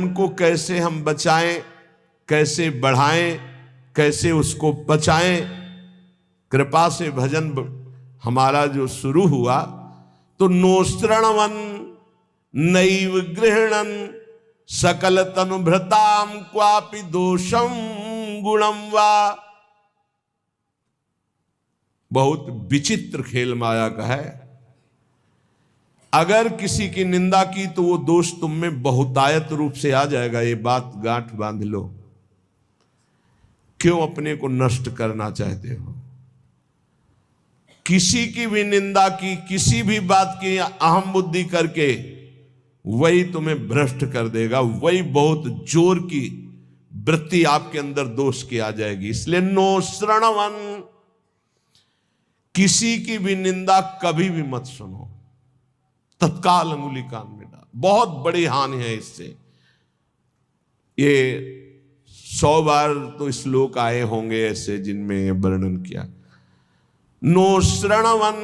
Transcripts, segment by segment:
भजन को कैसे हम बचाएं, कैसे बढ़ाएं, कैसे उसको बचाएं। कृपा से भजन हमारा जो शुरू हुआ तो नोस्त्रणवन नैव गृहणन सकल तनुभृताम क्वापि दोषम गुणम वा। बहुत विचित्र खेल माया का है। अगर किसी की निंदा की तो वो दोष तुम में बहुतायत रूप से आ जाएगा। ये बात गांठ बांध लो। क्यों अपने को नष्ट करना चाहते हो? किसी की भी निंदा की, किसी भी बात की अहम बुद्धि करके, वही तुम्हें भ्रष्ट कर देगा। वही बहुत जोर की वृत्ति आपके अंदर दोष की आ जाएगी। इसलिए नो श्रणवन, किसी की भी निंदा कभी भी मत सुनो, तत्काल अंगुली कान में डाल। बहुत बड़ी हानि है इससे। ये 100 बार तो श्लोक आए होंगे ऐसे जिनमें ये वर्णन किया। नो श्रणवन,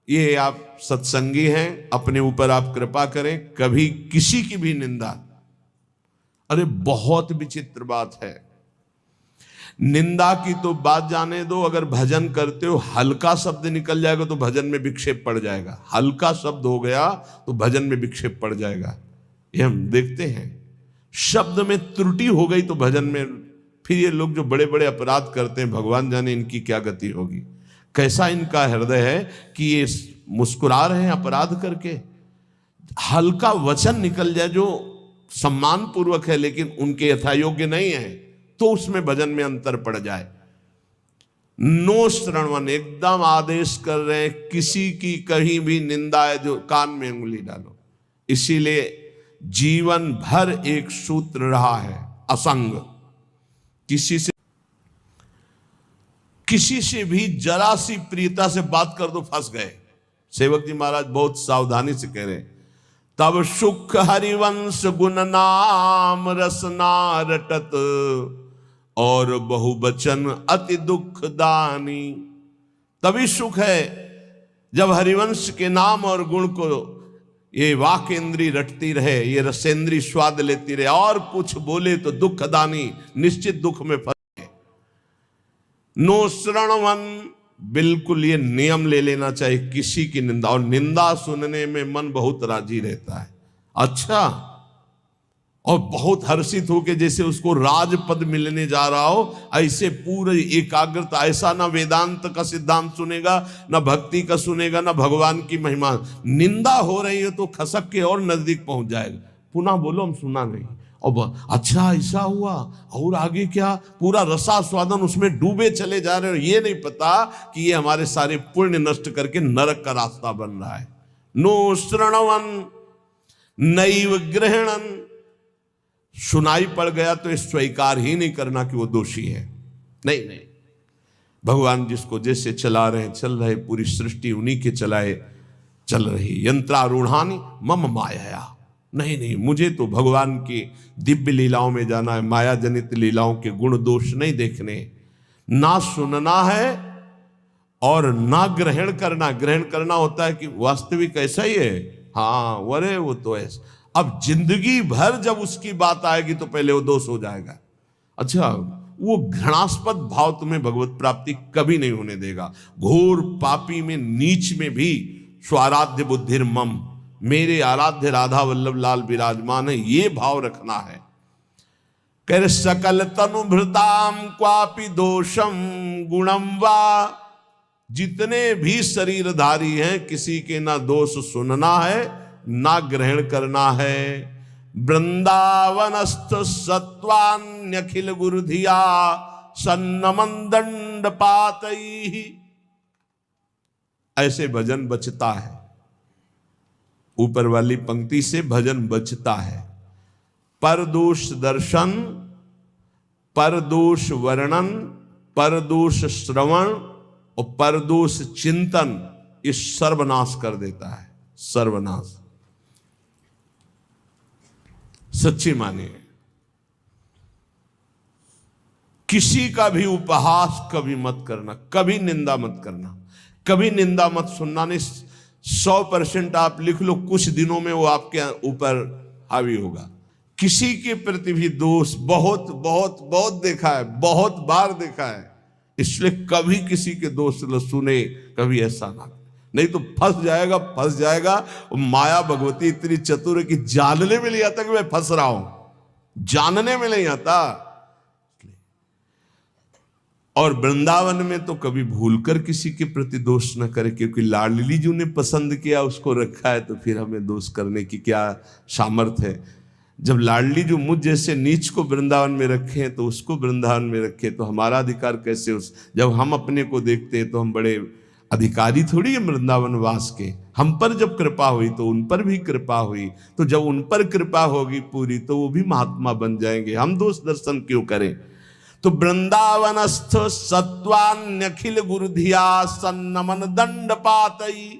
ये आप सत्संगी हैं, अपने ऊपर आप कृपा करें, कभी किसी की भी निंदा। अरे बहुत विचित्र बात है। निंदा की तो बात जाने दो, अगर भजन करते हो हल्का शब्द निकल जाएगा तो भजन में विक्षेप पड़ जाएगा। हल्का शब्द हो गया तो भजन में विक्षेप पड़ जाएगा। ये हम देखते हैं। शब्द में त्रुटि हो गई तो भजन में, फिर ये लोग जो बड़े बड़े अपराध करते हैं, भगवान जाने इनकी क्या गति होगी। कैसा इनका हृदय है कि ये मुस्कुरा रहे हैं अपराध करके। हल्का वचन निकल जाए जो सम्मान पूर्वक है लेकिन उनके यथायोग्य नहीं है, तो उसमें भजन में अंतर पड़ जाए। नो श्रणवन, एकदम आदेश कर रहे हैं, किसी की कहीं भी निंदा है जो कान में उंगली डालो। इसीलिए जीवन भर एक सूत्र रहा है, असंग। किसी से भी जरा सी प्रियता से बात कर दो, फंस गए। सेवक जी महाराज बहुत सावधानी से कह रहे हैं, तब सुख हरिवंश गुण नाम रसना रटत और बहुवचन अति दुख दानी। तभी सुख है जब हरिवंश के नाम और गुण को ये वाक इंद्री रटती रहे, ये रसेंद्री स्वाद लेती रहे, और कुछ बोले तो दुख दानी, निश्चित दुख में फंसे। नो श्रणवन, बिल्कुल ये नियम ले लेना चाहिए किसी की निंदा। और निंदा सुनने में मन बहुत राजी रहता है, अच्छा, और बहुत हर्षित होके जैसे उसको राजपद मिलने जा रहा हो, ऐसे पूरे एकाग्रता। ऐसा ना वेदांत का सिद्धांत सुनेगा, ना भक्ति का सुनेगा, ना भगवान की महिमा। निंदा हो रही है तो खसक के और नजदीक पहुंच जाएगा। पुनः बोलो, हम सुना नहीं, और अच्छा ऐसा हुआ, और आगे क्या, पूरा रसास्वादन उसमें डूबे चले जा रहे हो। ये नहीं पता कि ये हमारे सारे पुण्य नष्ट करके नरक का रास्ता बन रहा है। नो श्रणवन नैव ग्रहणन, सुनाई पड़ गया तो स्वीकार ही नहीं करना कि वो दोषी है। नहीं नहीं, भगवान जिसको जैसे चला रहे चल रहे, पूरी सृष्टि उन्हीं के चलाए चल रही। यंत्रारूढ़ानी मम माया, नहीं नहीं, मुझे तो भगवान की दिव्य लीलाओं में जाना है, माया जनित लीलाओं के गुण दोष नहीं देखने। ना सुनना है और ना ग्रहण करना। ग्रहण करना होता है कि वास्तविक ऐसा ही है, हाँ वरे वो तो ऐसा। अब जिंदगी भर जब उसकी बात आएगी तो पहले वो दोष हो जाएगा। अच्छा, वो घृणास्पद भाव तुम्हें भगवत प्राप्ति कभी नहीं होने देगा। घोर पापी में, नीच में भी स्वाराध्य बुद्धिर मम, मेरे आराध्य राधा वल्लभ लाल विराजमान है, ये भाव रखना है। कह रहे सकल तनुभृताम क्वापि दोषम गुणम वा, जितने भी शरीरधारी हैं किसी के ना दोष सुनना है ना ग्रहण करना है। वृंदावनस्थ सत्वान्यखिल गुरुधिया सन्नमन दंड पातई, ऐसे भजन बचता है। ऊपर वाली पंक्ति से भजन बचता है। परदोष दर्शन, परदोष वर्णन, परदोष श्रवण और परदोष चिंतन, ये सर्वनाश कर देता है। सर्वनाश, सच्ची मानिए। किसी का भी उपहास कभी मत करना, कभी निंदा मत करना, कभी निंदा मत सुनना। नहीं, 100% आप लिख लो, कुछ दिनों में वो आपके ऊपर हावी होगा। किसी के प्रति भी दोष बहुत बहुत बहुत देखा है, बहुत बार देखा है। इसलिए कभी किसी के दोष न सुने, कभी ऐसा ना, नहीं तो फंस जाएगा, फंस जाएगा। माया भगवती इतनी चतुर है कि जानने में नहीं आता कि मैं फंस रहा हूं, जानने में नहीं आता। और वृंदावन में तो कभी भूलकर किसी के प्रति दोष न करे, क्योंकि लाडली जी ने पसंद किया, उसको रखा है, तो फिर हमें दोष करने की क्या सामर्थ्य है। जब लाडली जो मुझ जैसे नीच को वृंदावन में रखे तो उसको वृंदावन में रखे, तो हमारा अधिकार कैसे उस, जब हम अपने को देखते हैं तो हम बड़े अधिकारी थोड़ी है वृंदावन वास के। हम पर जब कृपा हुई तो उन पर भी कृपा हुई, तो जब उन पर कृपा होगी पूरी तो वो भी महात्मा बन जाएंगे, हम दोष दर्शन क्यों करें। तो वृंदावनस्थ सत्वान्यखिल गुरुधिया सन्नमन दंड पातई।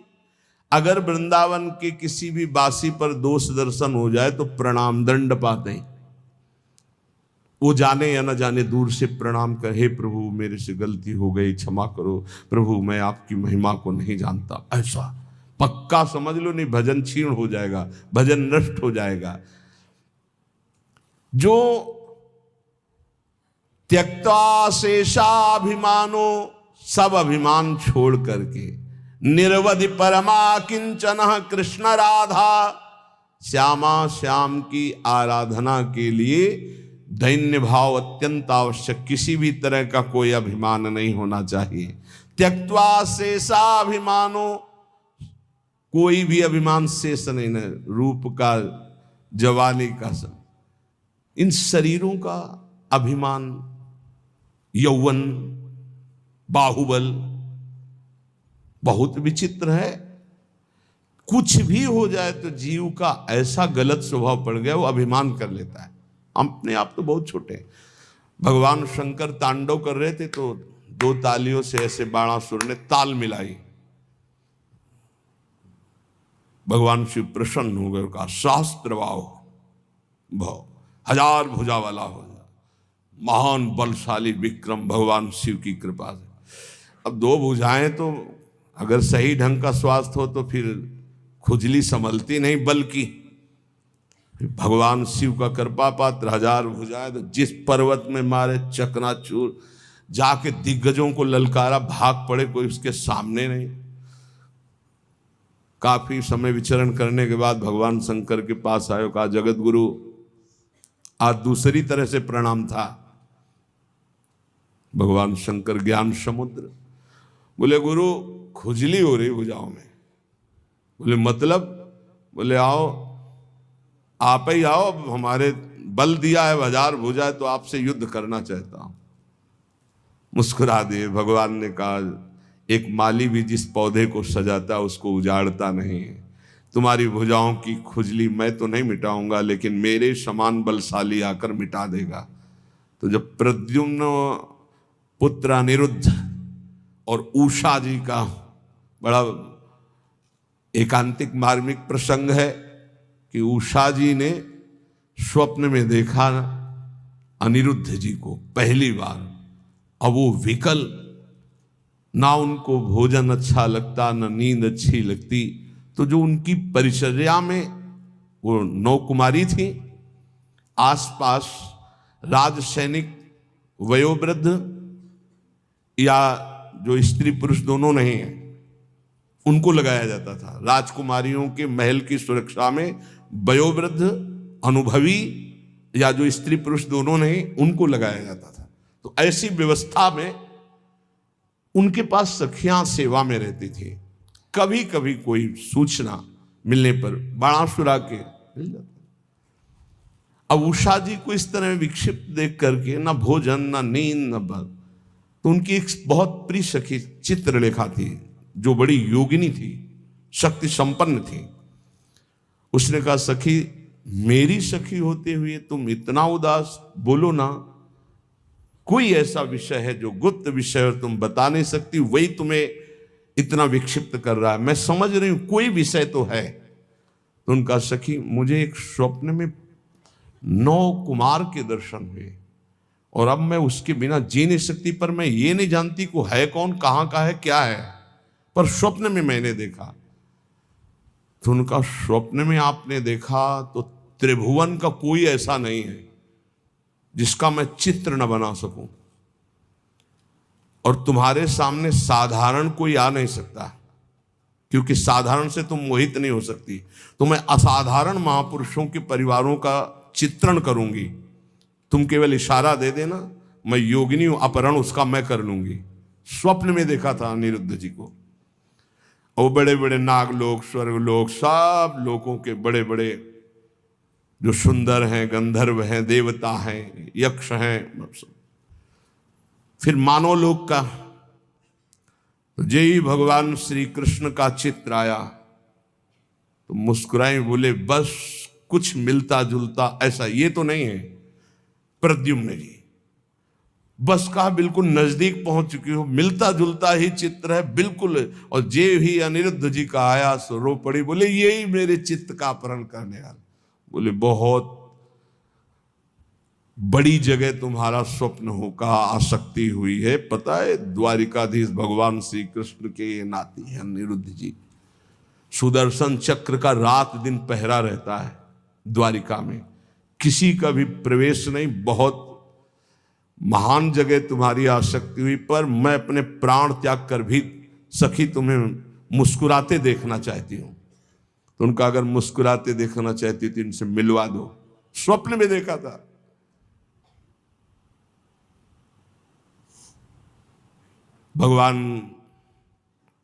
अगर वृंदावन के किसी भी बासी पर दोष दर्शन हो जाए तो प्रणाम दंड पाते, वो जाने या न जाने दूर से प्रणाम कर, हे प्रभु मेरे से गलती हो गई, क्षमा करो प्रभु, मैं आपकी महिमा को नहीं जानता। ऐसा पक्का समझ लो, नहीं भजन क्षीण हो जाएगा, भजन नष्ट हो जाएगा। जो त्यक्ता शेषाभिमानो, सब अभिमान छोड़ करके निर्वधि परमा किंचन कृष्ण राधा, श्यामा श्याम की आराधना के लिए दैन्य भाव अत्यंत आवश्यक। किसी भी तरह का कोई अभिमान नहीं होना चाहिए। त्यक्त्वा शेषाभिमानो, कोई भी अभिमान शेष नहीं है, रूप का, जवानी का, सब इन शरीरों का अभिमान, यौवन, बाहुबल बहुत विचित्र है। कुछ भी हो जाए तो जीव का ऐसा गलत स्वभाव पड़ गया, वो अभिमान कर लेता है। अपने आप तो बहुत छोटे हैं। भगवान शंकर तांडव कर रहे थे तो दो तालियों से ऐसे बाणासुर ने ताल मिलाई, भगवान शिव प्रसन्न हो गए, कहा शास्त्र भाव हजार भुजा वाला हो जाए, महान बलशाली विक्रम भगवान शिव की कृपा से। अब दो भुजाएं तो अगर सही ढंग का स्वास्थ्य हो तो फिर खुजली संभलती नहीं, बल्कि भगवान शिव का कृपा पात्र हजार भुजाएं, तो जिस पर्वत में मारे चकनाचूर, जाके दिग्गजों को ललकारा, भाग पड़े, कोई उसके सामने नहीं। काफी समय विचरण करने के बाद भगवान शंकर के पास आयो, कहा जगत गुरु आज दूसरी तरह से प्रणाम था। भगवान शंकर ज्ञान समुद्र, बोले गुरु खुजली हो रही भुजाओं में। बोले मतलब? बोले आओ, आप ही आओ, अब हमारे बल दिया है, हजार भुजा है, तो आपसे युद्ध करना चाहता हूं। मुस्कुरा दिए। भगवान ने कहा एक माली भी जिस पौधे को सजाता उसको उजाड़ता नहीं है। तुम्हारी भुजाओं की खुजली मैं तो नहीं मिटाऊंगा, लेकिन मेरे समान बलशाली आकर मिटा देगा। तो जब प्रद्युम्न पुत्र अनिरुद्ध और उषा जी का बड़ा एकांतिक मार्मिक प्रसंग है कि उषा जी ने स्वप्न में देखा अनिरुद्ध जी को पहली बार। अब वो विकल, ना उनको भोजन अच्छा लगता, ना नींद अच्छी लगती। तो जो उनकी परिचर्या में वो 9 कुमारी थी, आसपास राज सैनिक, वयोवृद्ध या जो स्त्री पुरुष दोनों नहीं है, उनको लगाया जाता था। राजकुमारियों के महल की सुरक्षा में वयोवृद्ध, अनुभवी या जो स्त्री पुरुष दोनों नहीं, उनको लगाया जाता था। तो ऐसी व्यवस्था में उनके पास सखियां सेवा में रहती थी। कभी कभी कोई सूचना मिलने पर बाणासुरा के मिल जाता। अब उषा जी को इस तरह विक्षिप्त देख करके ना भोजन, ना नींद, न बल, तो उनकी एक बहुत प्रिय सखी चित्रलेखा थी, जो बड़ी योगिनी थी, शक्ति संपन्न थी। उसने कहा सखी, मेरी सखी होते हुए तुम इतना उदास, बोलो ना, कोई ऐसा विषय है जो गुप्त विषय और तुम बता नहीं सकती, वही तुम्हें इतना विक्षिप्त कर रहा है। मैं समझ रही हूं कोई विषय तो है। तो उनका सखी, मुझे एक स्वप्न में 9 कुमार के दर्शन हुए और अब मैं उसके बिना जी नहीं सकती, पर मैं ये नहीं जानती को है कौन, कहाँ का है, क्या है, पर स्वप्न में मैंने देखा। तो उनका स्वप्न में आपने देखा तो त्रिभुवन का कोई ऐसा नहीं है जिसका मैं चित्र न बना सकूं, और तुम्हारे सामने साधारण कोई आ नहीं सकता, क्योंकि साधारण से तुम मोहित नहीं हो सकती। तो मैं असाधारण महापुरुषों के परिवारों का चित्रण करूंगी, तुम केवल इशारा दे देना, मैं योगिनी हूं, अपहरण उसका मैं कर लूंगी। स्वप्न में देखा था अनिरुद्ध जी को, और बड़े बड़े नागलोक, स्वर्गलोक, सब लोगों के बड़े बड़े जो सुंदर हैं, गंधर्व हैं, देवता हैं, यक्ष हैं, फिर मानव लोक का। तो जय ही भगवान श्री कृष्ण का चित्र आया तो मुस्कुराए, बोले बस कुछ मिलता जुलता ऐसा ये तो नहीं है प्रद्युम्न जी, बस कहा बिल्कुल नजदीक पहुंच चुकी हो, मिलता जुलता ही चित्र है बिल्कुल। और जे ही अनिरुद्ध जी का आया सो रो पड़ी, बोले यही मेरे चित्त का अपहरण करने वाला। बोले बहुत बड़ी जगह तुम्हारा स्वप्न हो का आसक्ति हुई है, पता है द्वारिकाधीश भगवान श्री कृष्ण के ये नाती हैं अनिरुद्ध जी। सुदर्शन चक्र का रात दिन पहरा रहता है द्वारिका में, किसी का भी प्रवेश नहीं। बहुत महान जगह तुम्हारी आसक्ति हुई, पर मैं अपने प्राण त्याग कर भी सखी तुम्हें मुस्कुराते देखना चाहती हूं। तो उनका अगर मुस्कुराते देखना चाहती तो इनसे मिलवा दो। स्वप्न में देखा था। भगवान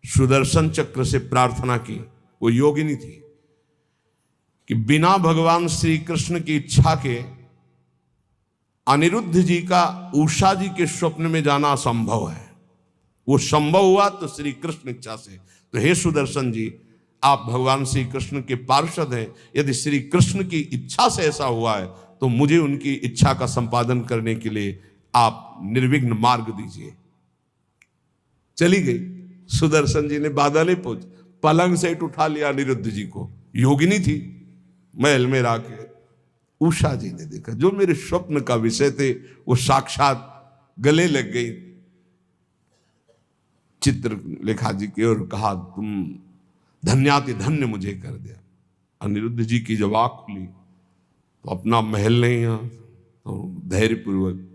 सुदर्शन चक्र से प्रार्थना की, वो योगिनी थी, कि बिना भगवान श्री कृष्ण की इच्छा के अनिरुद्ध जी का उषा जी के स्वप्न में जाना असंभव है। वो संभव हुआ तो श्री कृष्ण इच्छा से। तो हे सुदर्शन जी, आप भगवान श्री कृष्ण के पार्षद हैं, यदि श्री कृष्ण की इच्छा से ऐसा हुआ है तो मुझे उनकी इच्छा का संपादन करने के लिए आप निर्विघ्न मार्ग दीजिए। चली गई। सुदर्शन जी ने बादल पहुंच पलंग से उठा लिया अनिरुद्ध जी को। योगिनी थी, महल में राके उषा जी ने देखा, जो मेरे स्वप्न का विषय थे वो साक्षात गले लग गई चित्रलेखा जी की, और कहा तुम धन्याति धन्य मुझे कर दिया। अनिरुद्ध जी की जब आंख खुली तो अपना महल नहीं है, तो धैर्यपूर्वक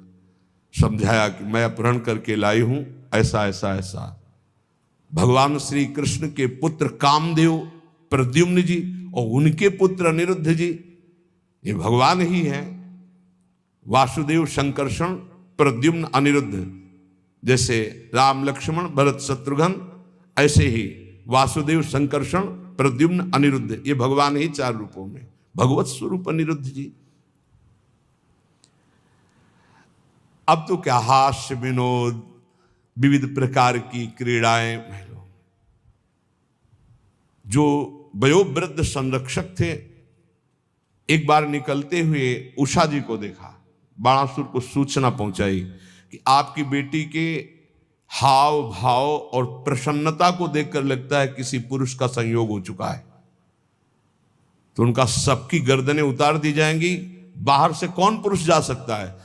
समझाया कि मैं अपहरण करके लाई हूं, ऐसा ऐसा ऐसा। भगवान श्री कृष्ण के पुत्र कामदेव प्रद्युम्न जी और उनके पुत्र अनिरुद्ध जी, ये भगवान ही हैं। वासुदेव संकर्षण प्रद्युम्न अनिरुद्ध, जैसे राम लक्ष्मण भरत शत्रुघ्न, ऐसे ही वासुदेव संकर्षण प्रद्युम्न अनिरुद्ध, ये भगवान ही चार रूपों में, भगवत स्वरूप अनिरुद्ध जी। अब तो क्या हास्य विनोद, विविध प्रकार की क्रीड़ाएं। जो वयोवृद्ध संरक्षक थे, एक बार निकलते हुए उषा जी को देखा, बाणासुर को सूचना पहुंचाई कि आपकी बेटी के हाव भाव और प्रसन्नता को देखकर लगता है किसी पुरुष का संयोग हो चुका है। तो उनका सबकी गर्दनें उतार दी जाएंगी, बाहर से कौन पुरुष जा सकता है।